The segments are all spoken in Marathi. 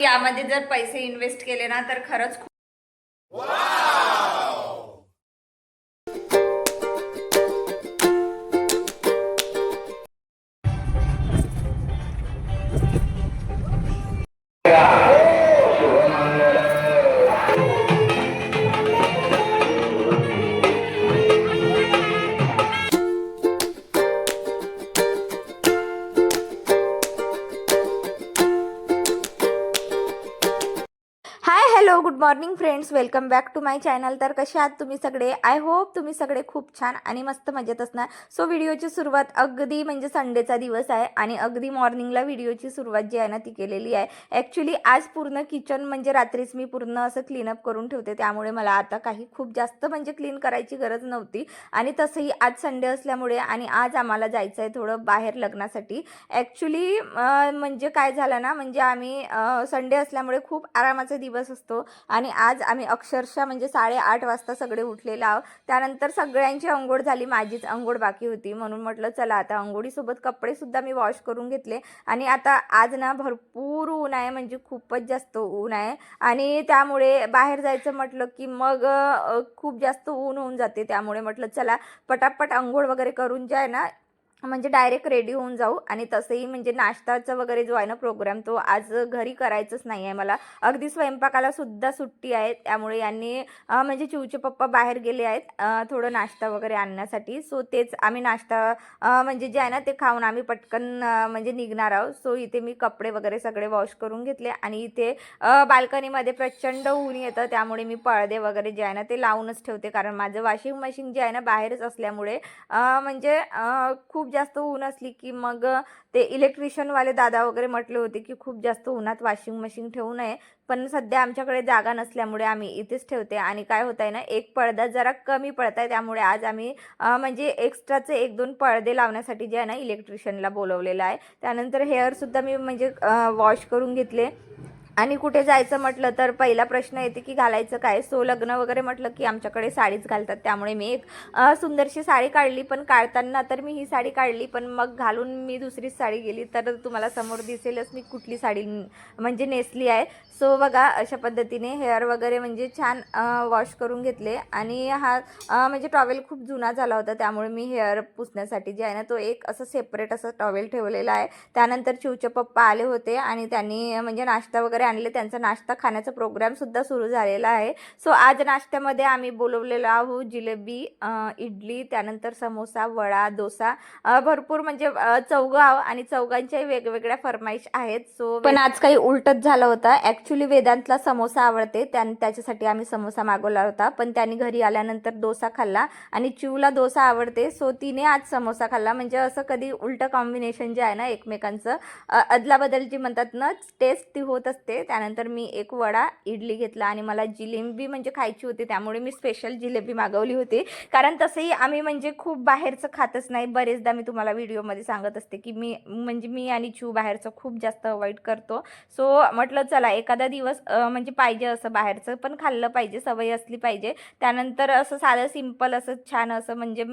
यामध्ये जर पैसे इन्व्हेस्ट केले ना तर खरंच खूप hello good morning friends, welcome back to my channel. तर कसे आहात तुम्ही सगळे? आय होप तुम्ही सगळे खूप छान आणि मस्त मजेत असणार. सो व्हिडिओची सुरुवात अगदी म्हणजे संडेचा दिवस आहे आणि अगदी मॉर्निंगला व्हिडिओची सुरुवात जी आहे ना ती केलेली आहे. ॲक्च्युली आज पूर्ण किचन म्हणजे रात्रीच मी पूर्ण असं क्लीनअप करून ठेवते, त्यामुळे मला आता काही खूप जास्त म्हणजे क्लीन करायची गरज नव्हती. आणि तसंही आज संडे असल्यामुळे आणि आज आम्हाला जायचं आहे थोडं बाहेर लग्नासाठी. ॲक्च्युली म्हणजे काय झालं ना, म्हणजे आम्ही संडे असल्यामुळे खूप आरामाचा दिवस असतो आणि आज आम्ही अक्षरशः म्हणजे 8:30 वाजता सगळे उठलेलो आहोत. त्यानंतर सगळ्यांची अंघोळ झाली, माझीच अंघोळ बाकी होती, म्हणून म्हटलं चला आता अंघोळीसोबत कपडेसुद्धा मी वॉश करून घेतले. आणि आता आज ना भरपूर ऊन आहे, म्हणजे खूपच जास्त ऊन आहे आणि त्यामुळे बाहेर जायचं म्हटलं की मग खूप जास्त ऊन होऊन जाते. त्यामुळे म्हटलं चला पटापट अंघोळ वगैरे करून जे आहे ना म्हणजे डायरेक्ट रेडी होऊन जाऊ. आणि तसंही म्हणजे नाश्ताचं वगैरे जो आहे ना प्रोग्राम, तो आज घरी करायचंच नाही आहे मला. अगदी स्वयंपाकाला सुद्धा सुट्टी आहे, त्यामुळे यांनी म्हणजे चिवचे पप्पा बाहेर गेले आहेत थोडं नाश्ता वगैरे आणण्यासाठी. सो तेच आम्ही नाश्ता म्हणजे जे आहे ना ते खाऊन आम्ही पटकन म्हणजे निघणार आहोत. सो इथे मी कपडे वगैरे सगळे वॉश करून घेतले आणि इथे बाल्कनीमध्ये प्रचंड ऊन येतं, त्यामुळे मी पडदे वगैरे जे आहे ना ते लावूनच ठेवते, कारण माझं वॉशिंग मशीन जे आहे ना बाहेरच असल्यामुळे म्हणजे खूप जास्त ऊन असली की मग ते इलेक्ट्रिशियनवाले दादा वगैरे म्हटले होते की खूप जास्त उन्हात वॉशिंग मशीन ठेवू नये, पण सध्या आमच्याकडे जागा नसल्यामुळे आम्ही इथेच ठेवते. आणि काय होत आहे ना, एक पडदा जरा कमी पडत आहे, त्यामुळे आज आम्ही म्हणजे एक्स्ट्राचे 1-2 पडदे लावण्यासाठी जे आहे ना इलेक्ट्रिशियनला बोलवलेलं आहे. त्यानंतर हेअरसुद्धा मी म्हणजे वॉश करून घेतले. आणि कुठे जायचं म्हटलं तर पहिला प्रश्न येते की घालायचं काय. सो लग्न वगैरे म्हटलं की आमच्याकडे साडीच घालतात, त्यामुळे मी एक सुंदरशी साडी काढली. पण काढताना तर मी ही साडी काढली, पण मग घालून मी दुसरीच साडी गेली, तर तुम्हाला समोर दिसेलच मी कुठली साडी म्हणजे नेसली आहे. सो बघा अशा पद्धतीने हेअर वगैरे म्हणजे छान वॉश करून घेतले. आणि हा म्हणजे टॉवेल खूप जुना झाला होता, त्यामुळे मी हेअर पुसण्यासाठी जे आहे ना तो एक असं सेपरेट असं टॉवेल ठेवलेला आहे. त्यानंतर चिवचे पप्पा आले होते आणि त्यांनी म्हणजे नाश्ता वगैरे आणले, त्यांचा नाश्ता खाण्याचा प्रोग्रामसुद्धा सुरू झालेला आहे. सो आज नाश्त्यामध्ये आम्ही बोलवलेलो आहोत जिलेबी, इडली, त्यानंतर समोसा, वडा, डोसा, भरपूर म्हणजे चौघं आहोत आणि चौघांच्याही वेगवेगळ्या फरमाईश आहेत. सो पण आज काही उलटच झालं होतं. ॲक्च्युली वेदांतला समोसा आवडते, त्याच्यासाठी आम्ही समोसा मागवला होता, पण त्यांनी घरी आल्यानंतर डोसा खाल्ला आणि चिवला डोसा आवडते, सो तिने आज समोसा खाल्ला. म्हणजे असं कधी उलटं कॉम्बिनेशन जे आहे ना एकमेकांचं अदलाबदल जी म्हणतात ना टेस्ट ती होत असते. त्यानंतर मी एक वडा, इडली घेतला आणि मला जिलेबी म्हणजे खायची होती, त्यामुळे मी स्पेशल जिलेबी मागवली होती. कारण तसंही आम्ही म्हणजे खूप बाहेरचं खातच नाही. बरेचदा मी तुम्हाला व्हिडिओमध्ये सांगत असते की मी आणि चिव बाहेरचं खूप जास्त अवॉइड करतो. सो म्हटलं चला एखादा दिवस म्हणजे पाहिजे असं बाहेरचं पण खाल्लं पाहिजे, सवय असली पाहिजे. त्यानंतर असं साधं सिंपल असं छान असं म्हणजे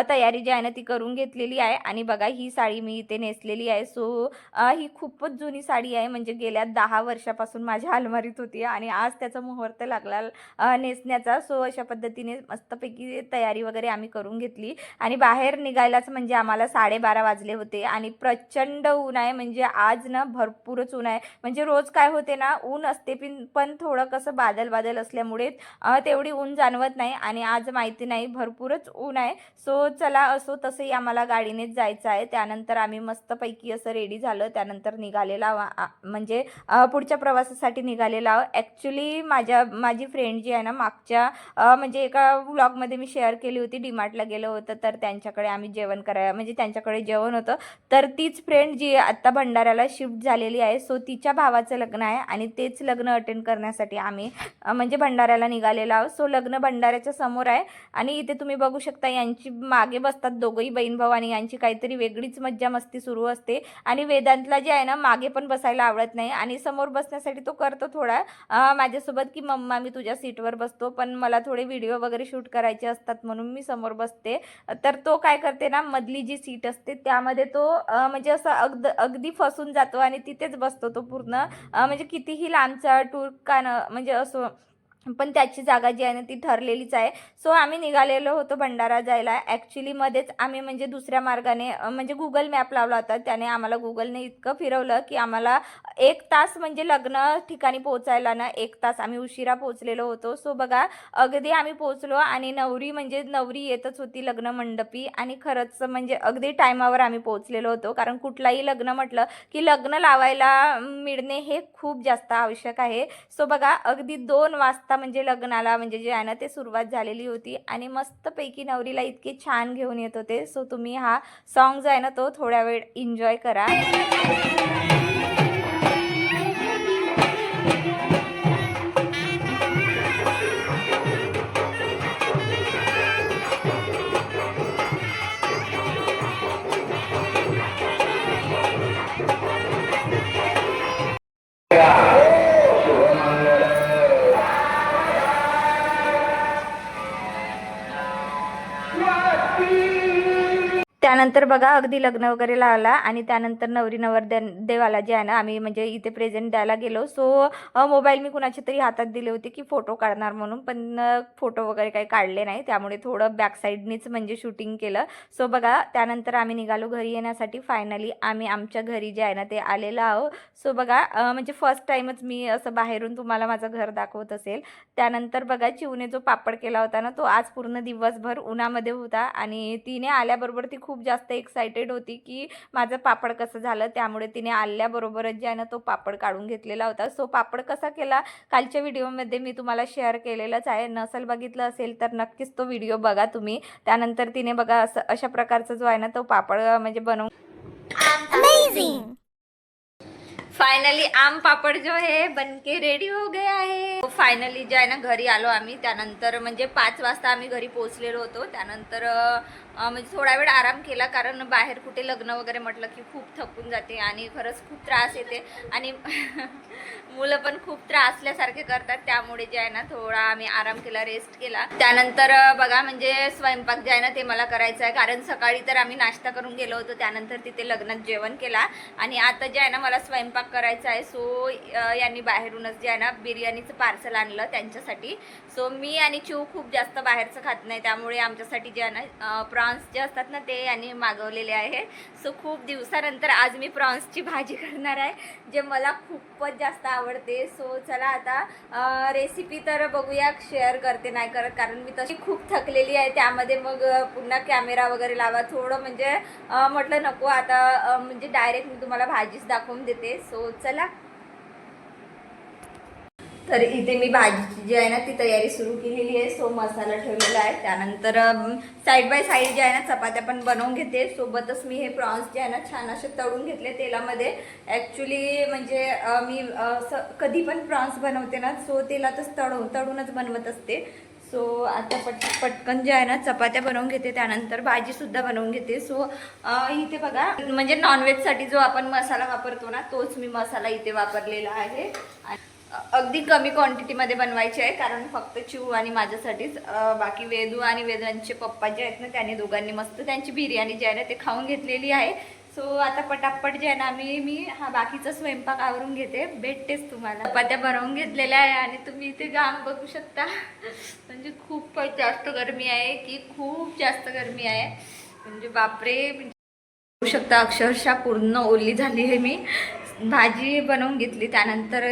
तयारी जी आहे ना ती करून घेतलेली आहे. आणि बघा ही साडी मी इथे नेसलेली आहे. सो ही खूपच जुनी साडी आहे, म्हणजे गेल्या 10 वर्षापासून माझ्या अलमारीत होती आणि आज त्याचा मुहूर्त लागला नेसण्याचा. सो अशा पद्धतीने मस्तपैकी तयारी वगैरे आम्ही करून घेतली आणि बाहेर निघायलाच म्हणजे आम्हाला 12:30 वाजले होते आणि प्रचंड ऊन आहे. म्हणजे आज ना भरपूरच ऊन आहे. म्हणजे रोज काय होते ना ऊन असते, पण थोडं कसं बादल असल्यामुळे तेवढी ऊन जाणवत नाही आणि आज माहिती नाही भरपूरच ऊन आहे. सो चला असो तसंही आम्हाला गाडीनेच जायचं आहे. त्यानंतर आम्ही मस्तपैकी असं रेडी झालं, त्यानंतर निघालेला म्हणजे पुढच्या प्रवासासाठी निघालेला आहोत. ॲक्च्युली माझी फ्रेंड जी आहे ना मागच्या म्हणजे एका व्लॉगमध्ये मी शेअर केली होती, डीमार्टला गेलं होतं तर त्यांच्याकडे आम्ही जेवण करायला म्हणजे त्यांच्याकडे जेवण होतं. तर तीच फ्रेंड जी आत्ता भंडाऱ्याला शिफ्ट झालेली आहे, सो तिच्या भावाचं लग्न आहे आणि तेच लग्न अटेंड करण्यासाठी आम्ही म्हणजे भंडाऱ्याला निघालेलो आहोत. सो लग्न भंडाऱ्याच्या समोर आहे आणि इथे तुम्ही बघू शकता यांची मागे बसतात दोघंही बहीण भाऊ आणि यांची काहीतरी वेगळीच मज्जा मस्ती सुरू असते. आणि वेदांतला जे आहे ना मागे पण बसायला आवडत नाही आणि समोर बसण्यासाठी तो करतो थोडा माझ्यासोबत की मम्मा मी तुझ्या सीटवर बसतो, पण मला थोडे व्हिडिओ वगैरे शूट करायचे असतात म्हणून मी समोर बसते. तर तो काय करते ना, मधली जी सीट असते त्यामध्ये तो म्हणजे असं अगदी फसून जातो आणि तिथेच बसतो तो पूर्ण म्हणजे कितीही लांबचा टूर का म्हणजे असो, पण त्याची जागा जी आहे ना ती ठरलेलीच आहे. सो आम्ही निघालेलो होतो भंडारा जायला. ॲक्च्युली मध्येच आम्ही म्हणजे दुसऱ्या मार्गाने म्हणजे गुगल मॅप लावला होता. त्याने आम्हाला गुगलने इतकं फिरवलं की आम्हाला 1 तास म्हणजे लग्न ठिकाणी पोहोचायला ना 1 तास आम्ही उशिरा पोहोचलेलो होतो. सो बघा अगदी आम्ही पोहोचलो आणि नवरी म्हणजे नवरी येतच होती लग्न मंडपी आणि खरंच म्हणजे अगदी टायमावर आम्ही पोहोचलेलो होतो. कारण कुठलाही लग्न म्हटलं की लग्न लावायला मिळणे हे खूप जास्त आवश्यक आहे. सो बघा अगदी 2 वाजता म्हणजे लग्नाला म्हणजे जे आहे ना ते सुरुवात झालेली होती आणि मस्तपैकी नवरीला इतके छान घेऊन येत होते. सो तुम्ही हा सॉन्ग जो आहे ना तो थोड्या वेळ एन्जॉय करा. त्यानंतर बघा अगदी लग्न वगैरे लावला आणि त्यानंतर नवरी नवरदेवाला जे आहे ना आम्ही म्हणजे इथे प्रेझेंट द्यायला गेलो. सो मोबाईल मी कुणाच्या तरी हातात दिले होते की फोटो काढणार म्हणून, पण फोटो वगैरे काही काढले नाही. त्यामुळे थोडं बॅक साईडनीच म्हणजे शूटिंग केलं. सो बघा त्यानंतर आम्ही निघालो घरी येण्यासाठी. फायनली आम्ही आमच्या घरी जे आहे ना ते आलेलो आहो. सो बघा म्हणजे फर्स्ट टाईमच मी असं बाहेरून तुम्हाला माझं घर दाखवत असेल. त्यानंतर बघा चिवने जो पापड केला होता ना तो आज पूर्ण दिवसभर उन्हामध्ये होता आणि तिने आल्याबरोबर ती खूप जास्त एक्साइटेड होती की माझं पापड कसं झालं. त्यामुळे तिने आल्याबरोबरच जे आहे ना तो पापड काढून घेतलेला होता. सो पापड कसा केला कालच्या व्हिडिओमध्ये मी तुम्हाला शेअर केलेलाच आहे. नसेल बघितलं असेल तर नक्कीच तो व्हिडिओ बघा तुम्ही. त्यानंतर तिने बघा असं अशा प्रकारचा जो आहे ना तो पापड म्हणजे बनवून अमेजिंग. फाइनली आम पापड़ जो है बनके रेडी हो गया है. फायनली जे आहे ना घरी आलो आम्ही. त्यानंतर म्हणजे 5 वाजता आम्ही घरी पोहोचलेलो होतो. त्यानंतर म्हणजे थोडा वेळ आराम केला कारण बाहेर कुठे लग्न वगैरे म्हटलं की खूप थकून जाते आणि खरंच खूप त्रास येते आणि मुलं पण खूप त्रासल्यासारखे करतात. त्यामुळे जे आहे ना थोडा आम्ही आराम केला, रेस्ट केला. त्यानंतर बघा म्हणजे स्वयंपाक जे आहे ना ते मला करायचं आहे कारण सकाळी तर आम्ही नाश्ता करून गेलो होतो. त्यानंतर तिथे लग्नात जेवण केला आणि आता जे आहे ना मला स्वयंपाक करायचा आहे. सो यांनी बाहेरूनच जे आहे ना बिर्याणीचं पार्सल आणलं त्यांच्यासाठी. सो मी आणि चिव खूप जास्त बाहेरचं खात नाही त्यामुळे आमच्यासाठी जे आहे ना प्रॉन्स जे असतात ना ते यांनी मागवलेले आहे. सो खूप दिवसानंतर आज मी प्रॉन्सची भाजी करणार आहे जे मला खूपच जास्त आवडते. सो चला आता रेसिपी तर बघूया, शेअर करते नाही करत कारण मी तशी खूप थकलेली आहे. त्यामध्ये मग पुन्हा कॅमेरा वगैरे लावा थोडं म्हणजे म्हटलं नको आता म्हणजे डायरेक्ट मी तुम्हाला भाजीच दाखवून देते. सो चला. तर इथे मी भाजीची जी आहे ना ती तयारी सुरू केलेली आहे. सो मसाला ठेवलेला आहे. त्यानंतर साईड बाय साईड जे आहे ना चपात्या पण बनवून घेते. सोबतच मी हे प्रॉन्स जे आहे ना छान असे तळून घेतले तेलामध्ये. ॲक्च्युली म्हणजे मी कधी पण प्रॉन्स बनवते ना सो तेलातच तळूनच बनवत असते. सो आता पटकन जे आहे ना चपात्या बनवून घेते. त्यानंतर भाजीसुद्धा बनवून घेते. सो इथे बघा म्हणजे नॉनव्हेजसाठी जो आपण मसाला वापरतो ना तोच मी मसाला इथे वापरलेला आहे. अगदी कमी क्वांटिटीमध्ये बनवायचे आहे कारण फक्त चिव आणि माझ्यासाठीच. बाकी वेदू आणि वेदांचे पप्पा जे आहेत ना त्यांनी दोघांनी मस्त त्यांची बिर्याणी जी आहे ना ते खाऊन घेतलेली आहे. सो आता पटापट जे आहे ना मी हा बाकीचा स्वयंपाक आवरून घेते. भेटतेच तुम्हाला. चपात्या बनवून घेतलेल्या आहे आणि तुम्ही इथे घाम बघू शकता म्हणजे खूपच जास्त गरमी आहे की खूप जास्त गरमी आहे म्हणजे बापरे. बघू शकता अक्षरशः पूर्ण ओली झाली आहे मी. भाजी बनवून घेतली. त्यानंतर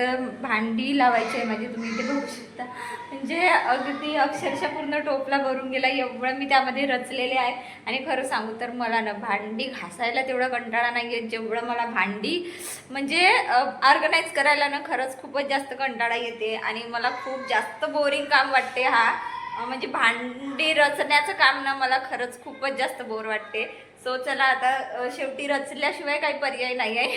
भांडी लावायची आहे माझी. तुम्ही इथे बघू शकता म्हणजे अगदी अक्षरशः पूर्ण टोपला भरून गेला एवढं मी त्यामध्ये रचलेले आहे. आणि खरं सांगू तर मला ना भांडी घासायला तेवढा कंटाळा नाही आहे जेवढं मला भांडी म्हणजे ऑर्गनाईज करायला ना खरंच खूपच जास्त कंटाळा येते आणि मला खूप जास्त बोरिंग काम वाटते. हा म्हणजे भांडी रचण्याचं काम ना मला खरंच खूपच जास्त बोर वाटते. सो चला आता शेवटी रचल्याशिवाय काही पर्याय नाही आहे.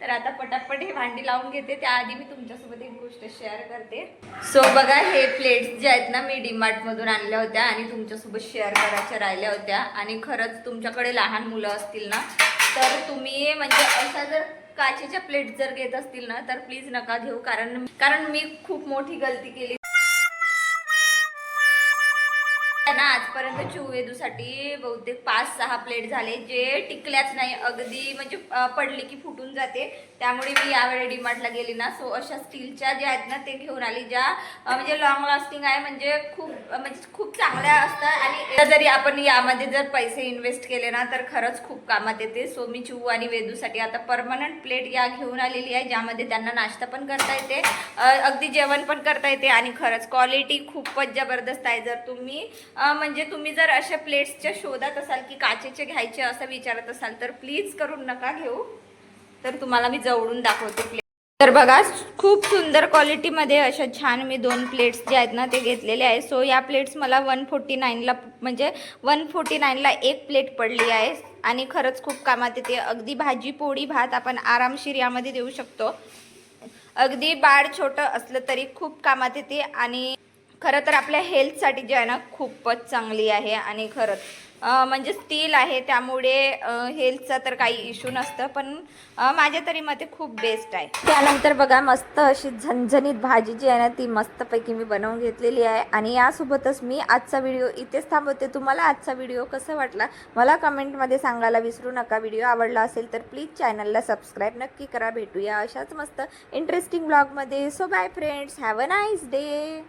तर आता पटापट हे भांडी लावून घेते. त्याआधी मी तुमच्यासोबत एक गोष्ट शेअर करते. सो बघा हे प्लेट्स जे आहेत ना मी डीमार्टमधून आणल्या होत्या आणि तुमच्यासोबत शेअर करायच्या राहिल्या होत्या. आणि खरंच तुमच्याकडे लहान मुलं असतील ना तर तुम्ही म्हणजे अशा जर काचेच्या प्लेट जर घेत असतील ना तर प्लीज नका घेऊ, कारण मी खूप मोठी गलती केली ना आजपर्यंत. चिववेदूसाठी बहुतेक 5-6 प्लेट झाले जे टिकल्याच नाही, अगदी म्हणजे पडली की फुटून जाते. त्यामुळे मी यावेळी डीमार्टला गेली ना, सो अशा स्टीलच्या ज्या आहेत ना ते घेऊन आली, ज्या म्हणजे लॉंग लास्टिंग आहे, म्हणजे खूप चांगल्या असतात. आणि जरी आपण यामध्ये जर पैसे इन्व्हेस्ट केले ना तर खरंच खूप कामात येते. सो मी चिवू आणि वेदूसाठी आता परमनंट प्लेट या घेऊन आलेली आहे, ज्यामध्ये त्यांना नाश्ता पण करता येते, अगदी जेवण पण करता येते आणि खरंच क्वालिटी खूपच जबरदस्त आहे. जर तुम्ही म्हणजे तुम्ही जर अशा प्लेट्सच्या शोधात असाल की काचेचे घ्यायचे असं विचारत असाल तर प्लीज करून नका घेऊ. तर तुम्हाला मी जवळून दाखवते प्लेट. तर बघा, खूप सुंदर क्वालिटीमध्ये अशा छान मी 2 प्लेट्स जे आहेत ना ते घेतलेले आहे. सो या प्लेट्स मला 149ला म्हणजे 149ला एक प्लेट पडली आहे आणि खरंच खूप कामात येते. अगदी भाजी पोळी भात आपण आरामशीर यामध्ये देऊ शकतो. अगदी बाळ छोटं असलं तरी खूप कामात येते आणि खरं तर आपल्या हेल्थसाठी जे आहे ना खूपच चांगली आहे. आणि खरंच म्हणजे स्टील आहे त्यामुळे हेल्थचा तर काही इश्यू नसतं, पण माझ्या तरी मते खूप बेस्ट आहे. त्यानंतर बघा, मस्त अशी झणझणीत भाजी जी आहे ना ती मस्तपैकी मी बनवून घेतलेली आहे. आणि यासोबतच मी आजचा व्हिडिओ इथेच थांबवते. तुम्हाला आजचा व्हिडिओ कसा वाटला मला कमेंटमध्ये सांगायला विसरू नका. व्हिडिओ आवडला असेल तर प्लीज चॅनलला सबस्क्राईब नक्की करा. भेटूया अशाच मस्त इंटरेस्टिंग ब्लॉगमध्ये. So bye friends, have a nice day.